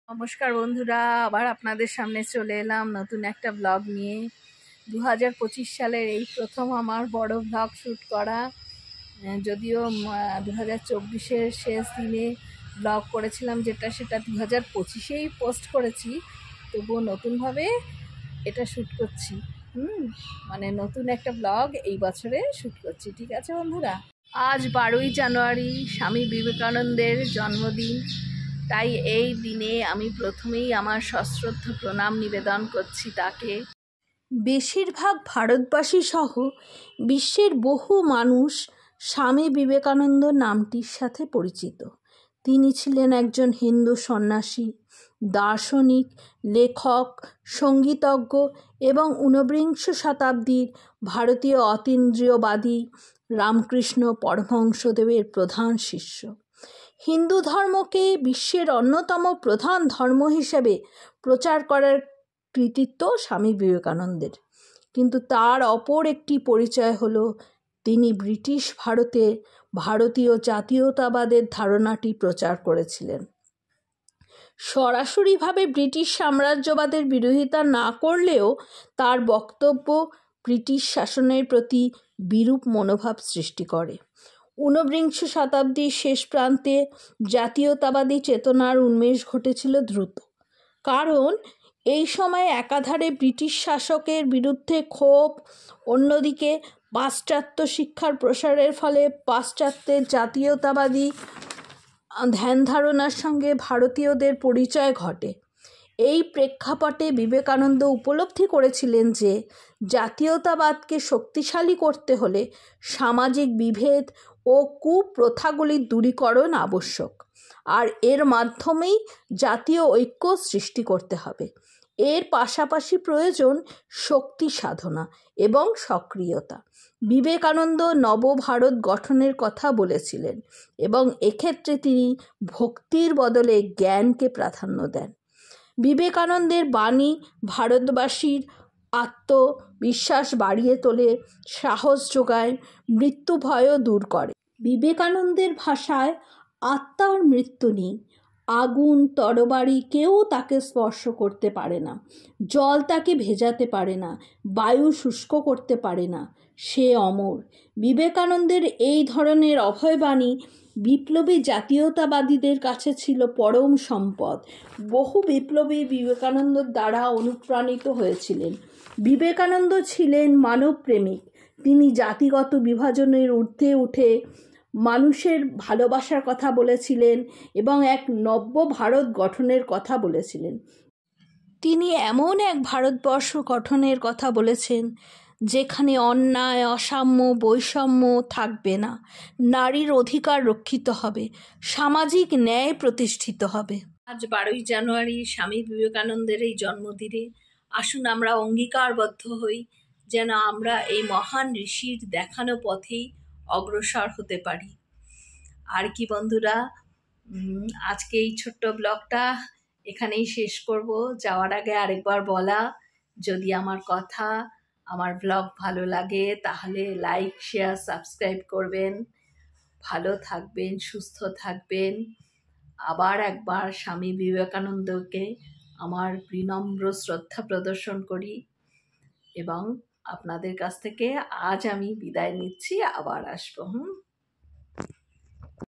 নমস্কার বন্ধুরা, আবার আপনাদের সামনে চলে এলাম নতুন একটা ব্লগ নিয়ে। 2025 সালের এই প্রথম আমার বড় ব্লগ শ্যুট করা। যদিও 2024-এর শেষ দিনে ব্লগ করেছিলাম, সেটা 2025-এই পোস্ট করেছি, তবুও নতুনভাবে এটা শ্যুট করছি। মানে নতুন একটা ব্লগ এই বছরে শ্যুট করছি। ঠিক আছে বন্ধুরা, আজ 12ই জানুয়ারি, স্বামী বিবেকানন্দের জন্মদিন। তাই এই দিনে আমি প্রথমেই আমার সশ্রদ্ধ প্রণাম নিবেদন করছি তাকে। বেশিরভাগ ভারতবাসী সহ বিশ্বের বহু মানুষ স্বামী বিবেকানন্দ নামটির সাথে পরিচিত। তিনি ছিলেন একজন হিন্দু সন্ন্যাসী, দার্শনিক, লেখক, সঙ্গীতজ্ঞ এবং ঊনবিংশ শতাব্দীর ভারতীয় অতীন্দ্রিয়বাদী রামকৃষ্ণ পরমহংসদেবের প্রধান শিষ্য। হিন্দু ধর্মকে বিশ্বের অন্যতম প্রধান ধর্ম হিসেবে প্রচার করার কৃতিত্ব স্বামী বিবেকানন্দের। কিন্তু তার অপর একটি পরিচয় হলো তিনি ব্রিটিশ ভারতে ভারতীয় জাতীয়তাবাদের ধারণাটি প্রচার করেছিলেন। সরাসরিভাবে ব্রিটিশ সাম্রাজ্যবাদের বিরোধিতা না করলেও তার বক্তব্য ব্রিটিশ শাসনের প্রতি বিরূপ মনোভাব সৃষ্টি করে। ঊনবিংশ শতাব্দীর শেষ প্রান্তে জাতীয়তাবাদী চেতনার উন্মেষ ঘটেছিল দ্রুত, কারণ এই সময় একাধারে ব্রিটিশ শাসকের বিরুদ্ধে ক্ষোভ, অন্যদিকে পাশ্চাত্য শিক্ষার প্রসারের ফলে পাশ্চাত্যের জাতীয়তাবাদী ধ্যান ধারণার সঙ্গে ভারতীয়দের পরিচয় ঘটে। এই প্রেক্ষাপটে বিবেকানন্দ উপলব্ধি করেছিলেন যে জাতীয়তাবাদকে শক্তিশালী করতে হলে সামাজিক বিভেদ ও কুপ্রথাগুলির দূরীকরণ আবশ্যক, আর এর মাধ্যমেই জাতীয় ঐক্য সৃষ্টি করতে হবে। এর পাশাপাশি প্রয়োজন শক্তি সাধনা এবং সক্রিয়তা। বিবেকানন্দ নবভারত গঠনের কথা বলেছিলেন এবং এক্ষেত্রে তিনি ভক্তির বদলে জ্ঞানকে প্রাধান্য দেন। বিবেকানন্দের বাণী ভারতবাসীর আত্মবিশ্বাস বাড়িয়ে তোলে, সাহস যোগায়, মৃত্যু ভয়ও দূর করে। বিবেকানন্দের ভাষায় আত্মার মৃত্যু নেই। আগুন, তরবারি কেউ তাকে স্পর্শ করতে পারে না, জল তাকে ভেজাতে পারে না, বায়ু শুষ্ক করতে পারে না, সে অমর। বিবেকানন্দের এই ধরনের অভয়বাণী বিপ্লবী জাতীয়তাবাদীদের কাছে ছিল পরম সম্পদ। বহু বিপ্লবী বিবেকানন্দের দ্বারা অনুপ্রাণিত হয়েছিলেন। বিবেকানন্দ ছিলেন মানবপ্রেমিক। তিনি জাতিগত বিভাজনের ঊর্ধ্বে উঠে মানুষের ভালোবাসার কথা বলেছিলেন এবং এক নব্য ভারত গঠনের কথা বলেছিলেন। তিনি এমন এক ভারতবর্ষ গঠনের কথা বলেছেন যেখানে অন্যায়, অসাম্য, বৈষম্য থাকবে না, নারীর অধিকার রক্ষিত হবে, সামাজিক ন্যায় প্রতিষ্ঠিত হবে। আজ 12ই জানুয়ারি, স্বামী বিবেকানন্দের এই জন্মদিনে আসুন আমরা অঙ্গীকারবদ্ধ হই যেন আমরা এই মহান ঋষির দেখানো পথেই অগ্রসর হতে পারি। আর কি বন্ধুরা, আজকে এই ছোট্ট ব্লগটা এখানেই শেষ করব। যাওয়ার আগে আরেকবার বলা, যদি আমার ব্লগ ভালো লাগে তাহলে লাইক, শেয়ার, সাবস্ক্রাইব করবেন। ভালো থাকবেন, সুস্থ থাকবেন। আবার একবার স্বামী বিবেকানন্দকে আমার বিনম্র শ্রদ্ধা প্রদর্শন করি এবং আপনাদের কাছ থেকে আজ আমি বিদায় নিচ্ছি, আবার আসবো।